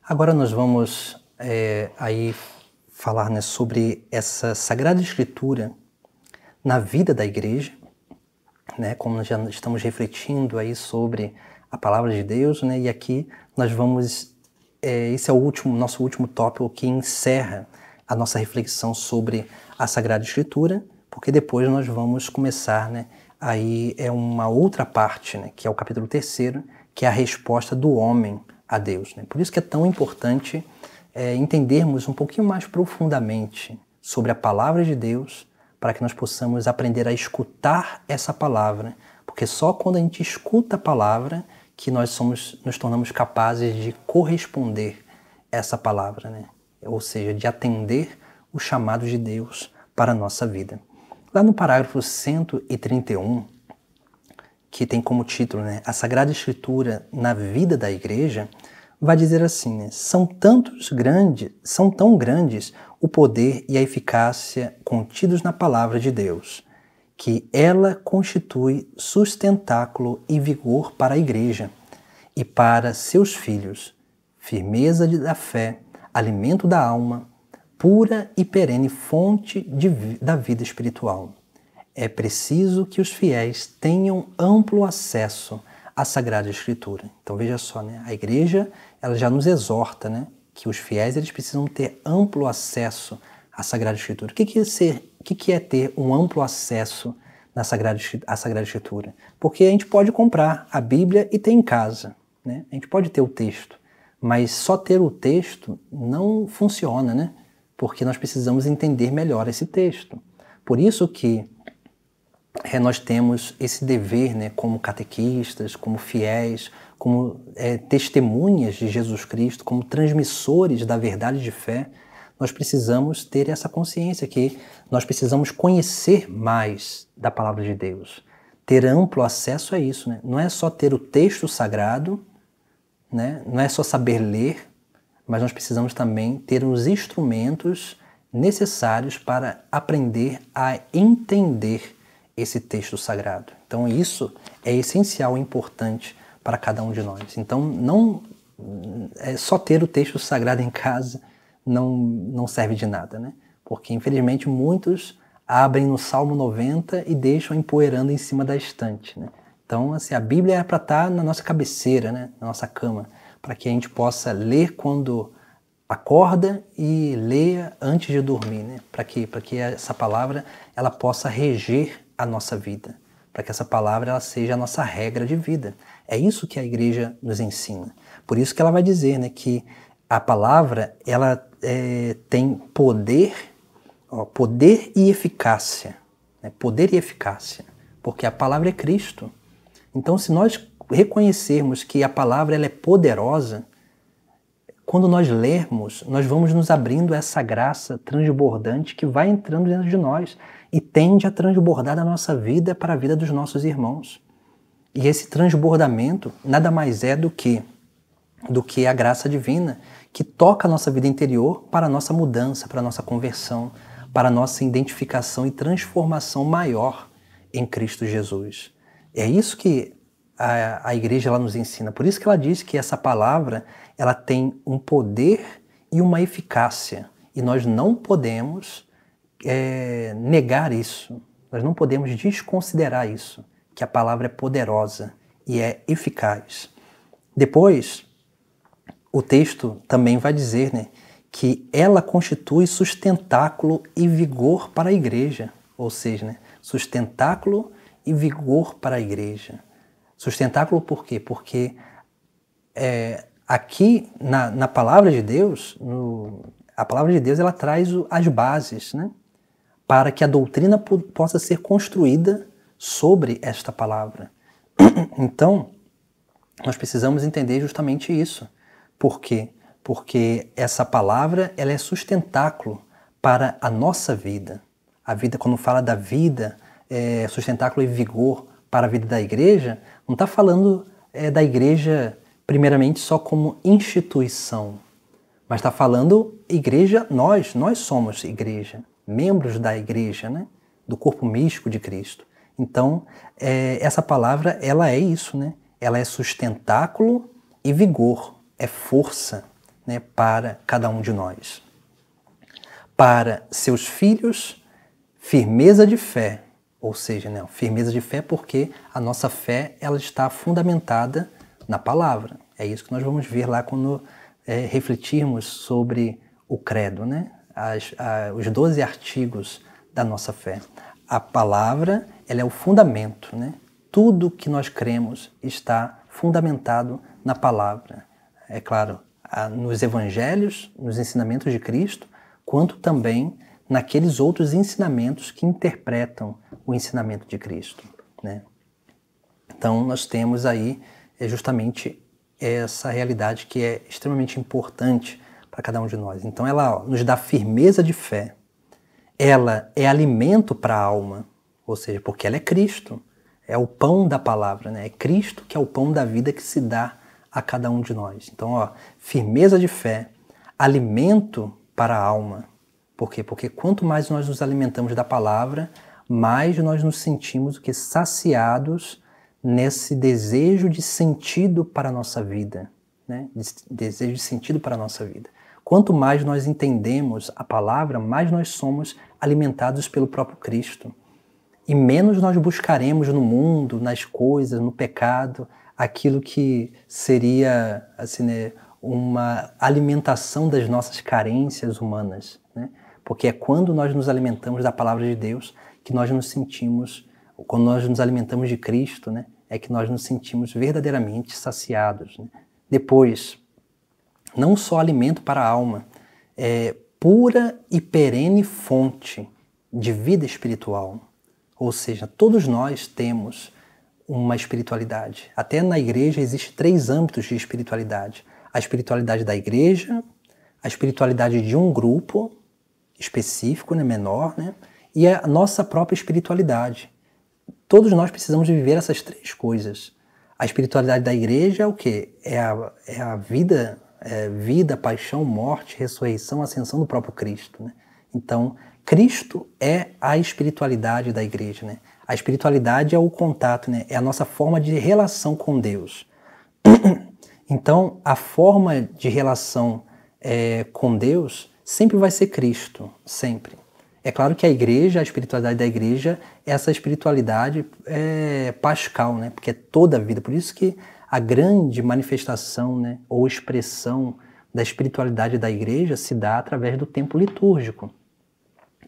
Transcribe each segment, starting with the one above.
Agora nós vamos aí falar, né, sobre essa Sagrada Escritura na vida da igreja, né, como nós já estamos refletindo aí sobre a Palavra de Deus, né, e aqui nós vamos, esse é o nosso último tópico que encerra a nossa reflexão sobre a Sagrada Escritura, porque depois nós vamos começar, né, aí é uma outra parte, né, que é o capítulo 3º, que é a resposta do homem a Deus, né? Por isso que é tão importante entendermos um pouquinho mais profundamente sobre a Palavra de Deus, para que nós possamos aprender a escutar essa palavra, porque só quando a gente escuta a palavra que nós nos tornamos capazes de corresponder a essa palavra, né? Ou seja, de atender o chamado de Deus para a nossa vida. Lá no parágrafo 131, que tem como título, né, a Sagrada Escritura na vida da igreja, vai dizer assim, né, são tão grandes o poder e a eficácia contidos na palavra de Deus, que ela constitui sustentáculo e vigor para a igreja e para seus filhos, firmeza da fé, alimento da alma, pura e perene fonte da vida espiritual. É preciso que os fiéis tenham amplo acesso à Sagrada Escritura. Então veja só, né? A igreja ela já nos exorta, né, que os fiéis eles precisam ter amplo acesso à Sagrada Escritura. O que é ter um amplo acesso à Sagrada Escritura? Porque a gente pode comprar a Bíblia e ter em casa, né? A gente pode ter o texto, mas só ter o texto não funciona, né? Porque nós precisamos entender melhor esse texto. Por isso que nós temos esse dever, né, como catequistas, como fiéis, como testemunhas de Jesus Cristo, como transmissores da verdade de fé, nós precisamos ter essa consciência que nós precisamos conhecer mais da Palavra de Deus, ter amplo acesso a isso, né? Não é só ter o texto sagrado, né? Não é só saber ler, mas nós precisamos também ter os instrumentos necessários para aprender a entender esse texto sagrado. Então isso é essencial e importante para cada um de nós. Então não só ter o texto sagrado em casa não serve de nada, né? Porque infelizmente muitos abrem no Salmo 90 e deixam empoeirando em cima da estante, né? Então assim, a Bíblia é para estar na nossa cabeceira, né? Na nossa cama, para que a gente possa ler quando acorda e leia antes de dormir, né? Para que essa palavra ela possa reger a nossa vida, para que essa palavra ela seja a nossa regra de vida. É isso que a igreja nos ensina. Por isso que ela vai dizer, né, que a palavra ela tem poder e eficácia, né? Poder e eficácia, porque a palavra é Cristo. Então, se nós reconhecermos que a palavra ela é poderosa, quando nós lermos, nós vamos nos abrindo a essa graça transbordante que vai entrando dentro de nós e tende a transbordar da nossa vida para a vida dos nossos irmãos. E esse transbordamento nada mais é do que a graça divina que toca a nossa vida interior para a nossa mudança, para a nossa conversão, para a nossa identificação e transformação maior em Cristo Jesus. É isso que a igreja ela nos ensina. Por isso que ela diz que essa palavra ela tem um poder e uma eficácia. E nós não podemos negar isso. Nós não podemos desconsiderar isso, que a palavra é poderosa e é eficaz. Depois, o texto também vai dizer, né, que ela constitui sustentáculo e vigor para a igreja. Ou seja, né, sustentáculo e vigor para a igreja. Sustentáculo por quê? Porque aqui na Palavra de Deus, a Palavra de Deus ela traz as bases, né, para que a doutrina possa ser construída sobre esta palavra. Então, nós precisamos entender justamente isso. Por quê? Porque essa palavra ela é sustentáculo para a nossa vida. A vida, quando fala da vida, sustentáculo e vigor para a vida da igreja, não está falando da igreja primeiramente só como instituição, mas está falando igreja, nós somos igreja, membros da igreja, né? Do corpo místico de Cristo. Então, essa palavra, ela é isso, né? Ela é sustentáculo e vigor, é força, né, para cada um de nós. Para seus filhos, firmeza de fé, ou seja, né, firmeza de fé porque a nossa fé ela está fundamentada na palavra. É isso que nós vamos ver lá quando refletirmos sobre o credo, né? Os 12 artigos da nossa fé. A palavra ela é o fundamento, né? Tudo que nós cremos está fundamentado na palavra. É claro, nos evangelhos, nos ensinamentos de Cristo, quanto também naqueles outros ensinamentos que interpretam o ensinamento de Cristo, né? Então, nós temos aí justamente essa realidade que é extremamente importante para cada um de nós. Então, ela nos dá firmeza de fé. Ela é alimento para a alma, ou seja, porque ela é Cristo. É o pão da palavra, né? É Cristo que é o pão da vida que se dá a cada um de nós. Então, firmeza de fé, alimento para a alma. Por quê? Porque quanto mais nós nos alimentamos da palavra, mais nós nos sentimos saciados nesse desejo de sentido para a nossa vida, né? Desejo de sentido para a nossa vida. Quanto mais nós entendemos a palavra, mais nós somos alimentados pelo próprio Cristo. E menos nós buscaremos no mundo, nas coisas, no pecado, aquilo que seria assim, né, uma alimentação das nossas carências humanas, né? Porque é quando nós nos alimentamos da palavra de Deus que nós nos sentimos, quando nós nos alimentamos de Cristo, né, é que nós nos sentimos verdadeiramente saciados, né? Depois, não só alimento para a alma, é pura e perene fonte de vida espiritual. Ou seja, todos nós temos uma espiritualidade. Até na igreja existem 3 âmbitos de espiritualidade. A espiritualidade da igreja, a espiritualidade de um grupo específico, né, menor, né, e a nossa própria espiritualidade. Todos nós precisamos de viver essas 3 coisas. A espiritualidade da igreja é o quê? É a vida, vida, paixão, morte, ressurreição, ascensão do próprio Cristo, né? Então, Cristo é a espiritualidade da igreja, né? A espiritualidade é o contato, né? É a nossa forma de relação com Deus. Então, a forma de relação com Deus sempre vai ser Cristo, sempre. É claro que a igreja, a espiritualidade da igreja, essa espiritualidade pascal, né? Porque é toda a vida. Por isso que a grande manifestação, né, ou expressão da espiritualidade da igreja se dá através do tempo litúrgico.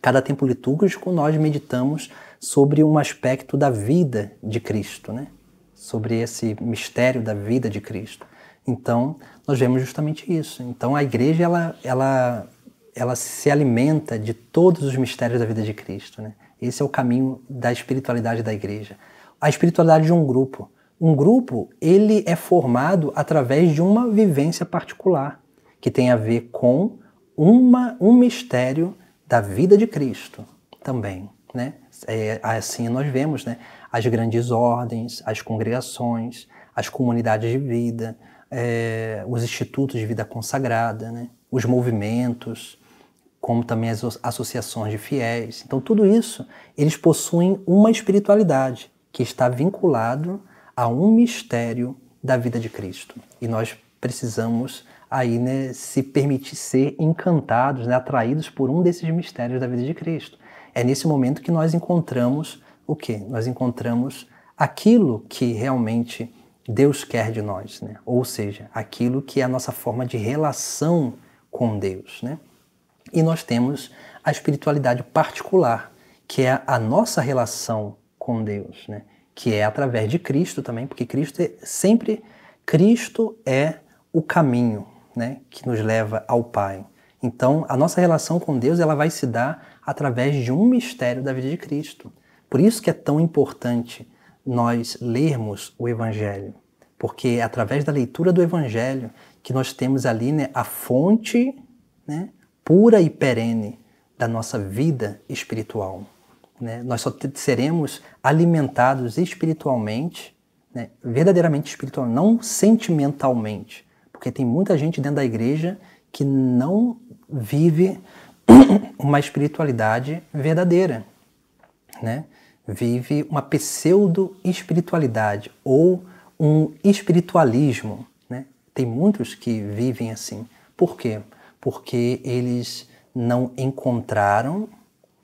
Cada tempo litúrgico nós meditamos sobre um aspecto da vida de Cristo, né? Sobre esse mistério da vida de Cristo. Então, nós vemos justamente isso. Então, a igreja, ela se alimenta de todos os mistérios da vida de Cristo, né? Esse é o caminho da espiritualidade da igreja. A espiritualidade de um grupo. Um grupo, ele é formado através de uma vivência particular, que tem a ver com um mistério da vida de Cristo também, né? Assim nós vemos, né, as grandes ordens, as congregações, as comunidades de vida, os institutos de vida consagrada, né, os movimentos, como também as associações de fiéis. Então tudo isso, eles possuem uma espiritualidade que está vinculado a um mistério da vida de Cristo. E nós precisamos aí, né, se permitir ser encantados, né, atraídos por um desses mistérios da vida de Cristo. É nesse momento que nós encontramos o quê? Nós encontramos aquilo que realmente Deus quer de nós, né? Ou seja, aquilo que é a nossa forma de relação com Deus, né? E nós temos a espiritualidade particular, que é a nossa relação com Deus, né? Que é através de Cristo também, porque Cristo é o caminho, né, que nos leva ao Pai. Então, a nossa relação com Deus ela vai se dar através de um mistério da vida de Cristo. Por isso que é tão importante nós lermos o Evangelho, porque é através da leitura do Evangelho que nós temos ali, né, a fonte, né, pura e perene da nossa vida espiritual, né? Nós só seremos alimentados espiritualmente, né, verdadeiramente espiritual, não sentimentalmente. Porque tem muita gente dentro da igreja que não vive uma espiritualidade verdadeira, né? Vive uma pseudo-espiritualidade ou um espiritualismo, né? Tem muitos que vivem assim, Por quê? Porque eles não encontraram,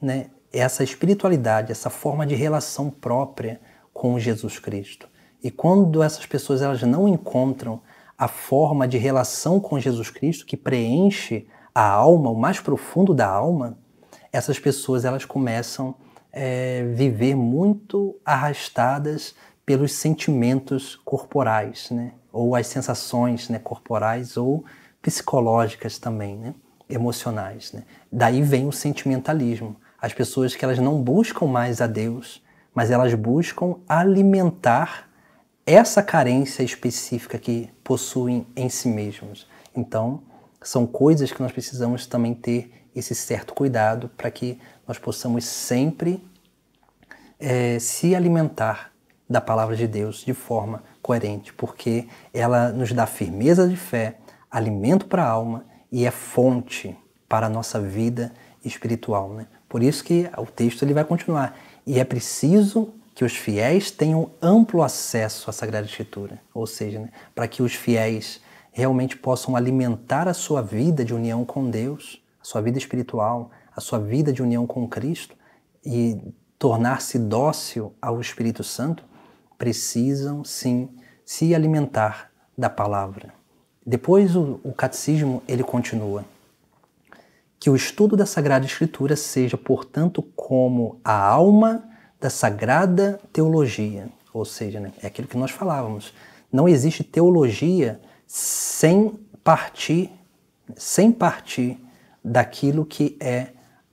né, essa espiritualidade, essa forma de relação própria com Jesus Cristo. E quando essas pessoas elas não encontram a forma de relação com Jesus Cristo que preenche a alma, o mais profundo da alma, essas pessoas elas começam a viver muito arrastadas pelos sentimentos corporais, né? Ou as sensações, né, corporais ou psicológicas também, né? Emocionais. Né? Daí vem o sentimentalismo. As pessoas que elas não buscam mais a Deus, mas elas buscam alimentar essa carência específica que possuem em si mesmos. Então, são coisas que nós precisamos também ter esse certo cuidado para que nós possamos sempre se alimentar da palavra de Deus de forma coerente, porque ela nos dá firmeza de fé, alimento para a alma e é fonte para a nossa vida espiritual. Né? Por isso que o texto ele vai continuar. E é preciso que os fiéis tenham amplo acesso à Sagrada Escritura, ou seja, né, para que os fiéis realmente possam alimentar a sua vida de união com Deus, a sua vida espiritual, a sua vida de união com Cristo e tornar-se dócil ao Espírito Santo, precisam sim se alimentar da palavra. Depois o catecismo ele continua. Que o estudo da Sagrada Escritura seja, portanto, como a alma da Sagrada Teologia. Ou seja, né, é aquilo que nós falávamos. Não existe teologia sem partir daquilo que é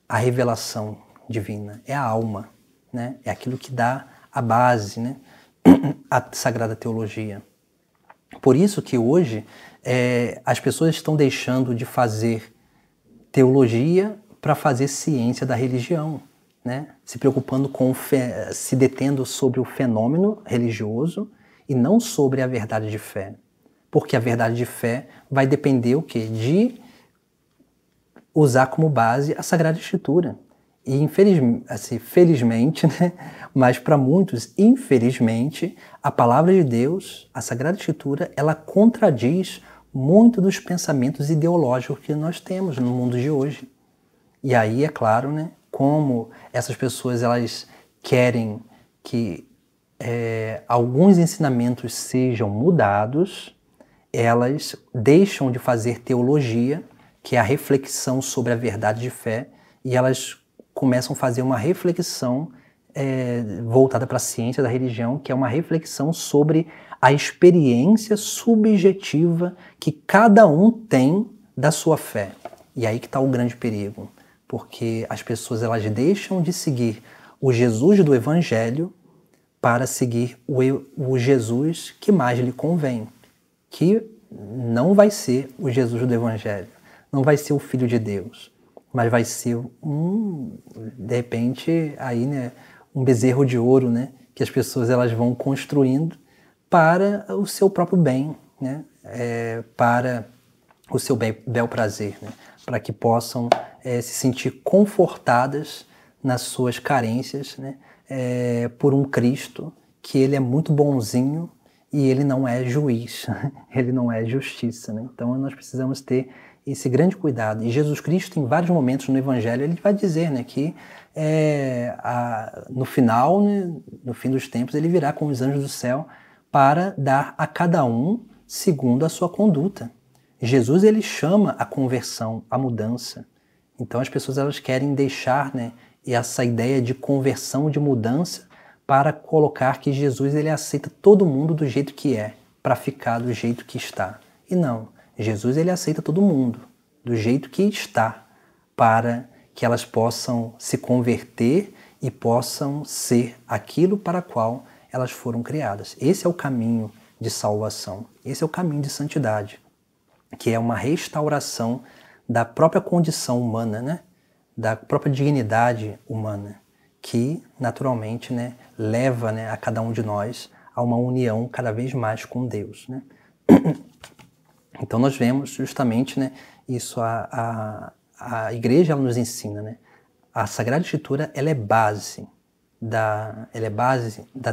a revelação divina. É a alma, né? É aquilo que dá a base, né? A Sagrada Teologia. Por isso que hoje as pessoas estão deixando de fazer teologia para fazer ciência da religião, né? Se preocupando com se detendo sobre o fenômeno religioso e não sobre a verdade de fé. Porque a verdade de fé vai depender o quê? De usar como base a Sagrada Escritura. E felizmente, né? Mas para muitos, infelizmente, a palavra de Deus, a Sagrada Escritura, ela contradiz muito dos pensamentos ideológicos que nós temos no mundo de hoje. E aí, é claro, né, como essas pessoas elas querem que alguns ensinamentos sejam mudados, elas deixam de fazer teologia, que é a reflexão sobre a verdade de fé, e elas começam a fazer uma reflexão voltada para a ciência da religião, que é uma reflexão sobre a experiência subjetiva que cada um tem da sua fé. E aí que está o grande perigo, porque as pessoas elas deixam de seguir o Jesus do Evangelho para seguir o Jesus que mais lhe convém, que não vai ser o Jesus do Evangelho, não vai ser o Filho de Deus, mas vai ser de repente, aí, né, um bezerro de ouro, né, que as pessoas elas vão construindo para o seu próprio bem, né, para o seu bel prazer, né, para que possam se sentir confortadas nas suas carências, né, por um Cristo que ele é muito bonzinho e ele não é juiz, ele não é justiça. Né? Então nós precisamos ter esse grande cuidado. E Jesus Cristo, em vários momentos no Evangelho, ele vai dizer, né, que no final, né, no fim dos tempos, ele virá com os anjos do céu para dar a cada um segundo a sua conduta. Jesus ele chama a conversão, a mudança. Então as pessoas elas querem deixar, né, essa ideia de conversão, de mudança, para colocar que Jesus ele aceita todo mundo do jeito que é, para ficar do jeito que está. E não, Jesus ele aceita todo mundo do jeito que está, para que elas possam se converter e possam ser aquilo para o qual elas foram criadas. Esse é o caminho de salvação, esse é o caminho de santidade, que é uma restauração da própria condição humana, né? Da própria dignidade humana, que naturalmente, né, leva, né, a cada um de nós a uma união cada vez mais com Deus. Né? Então nós vemos justamente, né, isso, a igreja ela nos ensina, né? A Sagrada Escritura ela é base da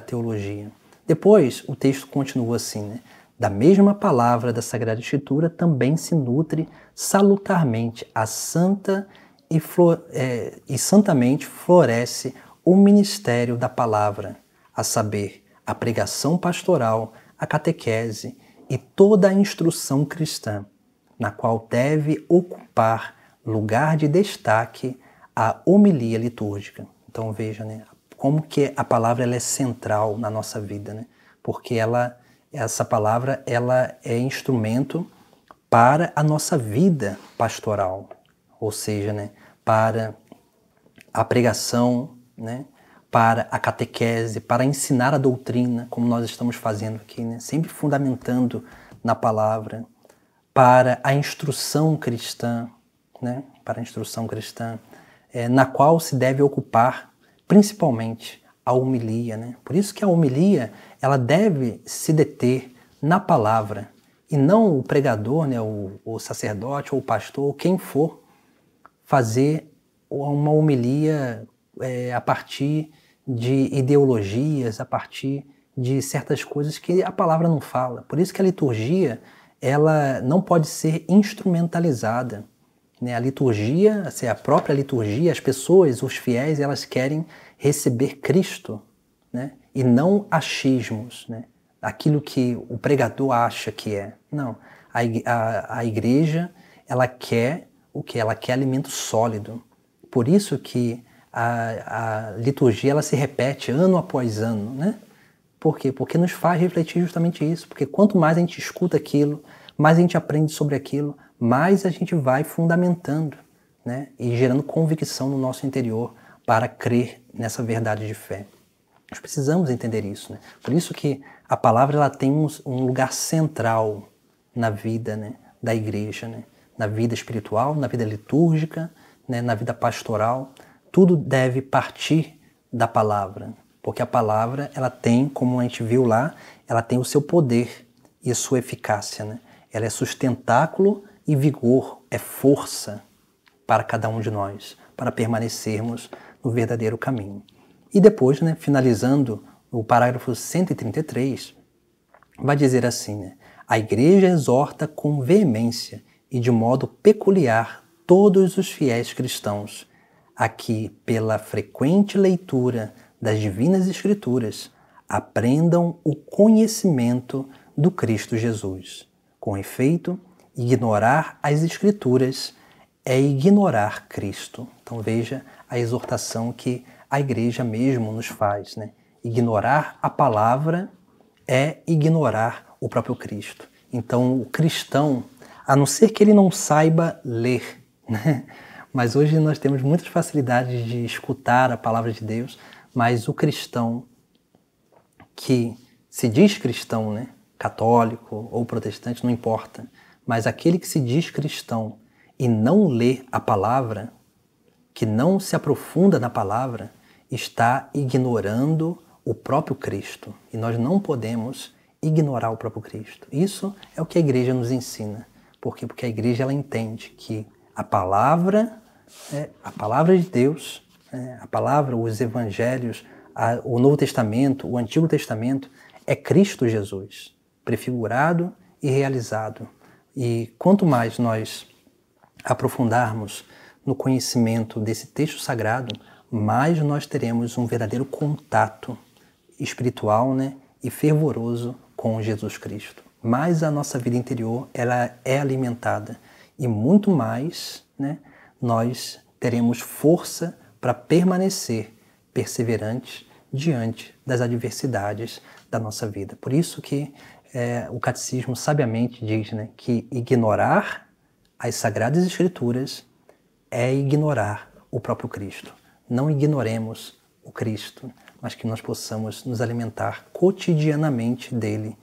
teologia. Depois o texto continua assim, né? da mesma palavra da Sagrada Escritura também se nutre salutarmente a santa e santamente floresce o ministério da palavra, a saber, a pregação pastoral, a catequese e toda a instrução cristã, na qual deve ocupar lugar de destaque a homilia litúrgica. Então veja, né, como que a palavra ela é central na nossa vida, né? Porque essa palavra ela é instrumento para a nossa vida pastoral, ou seja, né, para a pregação, né, para a catequese, para ensinar a doutrina, como nós estamos fazendo aqui, né, sempre fundamentando na palavra, para a instrução cristã, né, para a instrução cristã, na qual se deve ocupar principalmente a homilia, né? Por isso que a homilia ela deve se deter na palavra e não o pregador, né, o sacerdote ou o pastor, ou quem for, fazer uma homilia a partir de ideologias, a partir de certas coisas que a palavra não fala. Por isso que a liturgia ela não pode ser instrumentalizada. A liturgia, assim, a própria liturgia, as pessoas, os fiéis, elas querem receber Cristo, né? E não achismos, né? Aquilo que o pregador acha que é. Não, a igreja, ela quer o que? Ela quer alimento sólido. Por isso que a liturgia ela se repete ano após ano, né? Por quê? Porque nos faz refletir justamente isso. Porque quanto mais a gente escuta aquilo, mais a gente aprende sobre aquilo, mais a gente vai fundamentando, né? E gerando convicção no nosso interior para crer nessa verdade de fé. Nós precisamos entender isso, né? Por isso que a palavra ela tem um lugar central na vida, né, da igreja, né? Na vida espiritual, na vida litúrgica, né, na vida pastoral. Tudo deve partir da palavra, porque a palavra ela tem, como a gente viu lá, ela tem o seu poder e a sua eficácia, né? Ela é sustentáculo e vigor, é força para cada um de nós, para permanecermos no verdadeiro caminho. E depois, né, finalizando o parágrafo 133, vai dizer assim, né, a Igreja exorta com veemência e de modo peculiar todos os fiéis cristãos a que, pela frequente leitura das Divinas Escrituras, aprendam o conhecimento do Cristo Jesus. Com efeito, ignorar as Escrituras é ignorar Cristo. Então veja a exortação que a Igreja mesmo nos faz, né? Ignorar a palavra é ignorar o próprio Cristo. Então o cristão, a não ser que ele não saiba ler, né? Mas hoje nós temos muitas facilidades de escutar a palavra de Deus, mas o cristão que se diz cristão, né? Católico ou protestante, não importa, mas aquele que se diz cristão e não lê a palavra, que não se aprofunda na palavra, está ignorando o próprio Cristo. E nós não podemos ignorar o próprio Cristo. Isso é o que a igreja nos ensina. Por quê? Porque a igreja ela entende que a palavra de Deus, a palavra, os evangelhos, o Novo Testamento, o Antigo Testamento, é Cristo Jesus, prefigurado e realizado. E quanto mais nós aprofundarmos no conhecimento desse texto sagrado, mais nós teremos um verdadeiro contato espiritual, né, e fervoroso com Jesus Cristo. Mais a nossa vida interior ela é alimentada e muito mais, né, nós teremos força para permanecer perseverantes diante das adversidades da nossa vida. Por isso que o Catecismo sabiamente diz, né, que ignorar as Sagradas Escrituras é ignorar o próprio Cristo. Não ignoremos o Cristo, mas que nós possamos nos alimentar cotidianamente dele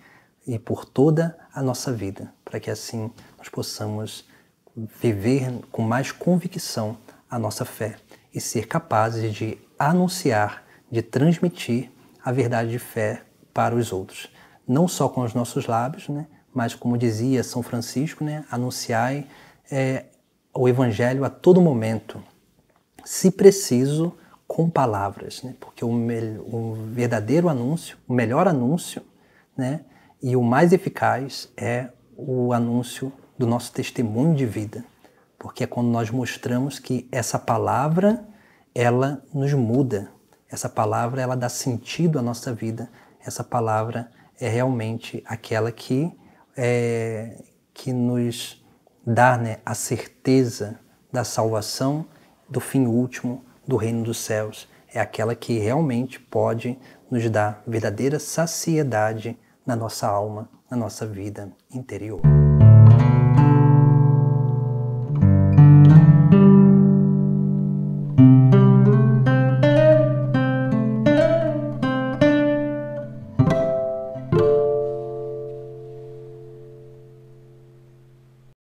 e por toda a nossa vida, para que assim nós possamos viver com mais convicção a nossa fé e ser capazes de anunciar, de transmitir a verdade de fé para os outros. Não só com os nossos lábios, né, mas como dizia São Francisco, né, anunciai o Evangelho a todo momento, se preciso, com palavras, né, porque o verdadeiro anúncio, o melhor anúncio, né, E o mais eficaz é o anúncio do nosso testemunho de vida, porque é quando nós mostramos que essa palavra, ela nos muda, essa palavra, ela dá sentido à nossa vida, essa palavra é realmente aquela que nos dá, né, a certeza da salvação, do fim último do reino dos céus. É aquela que realmente pode nos dar verdadeira saciedade na nossa alma, na nossa vida interior.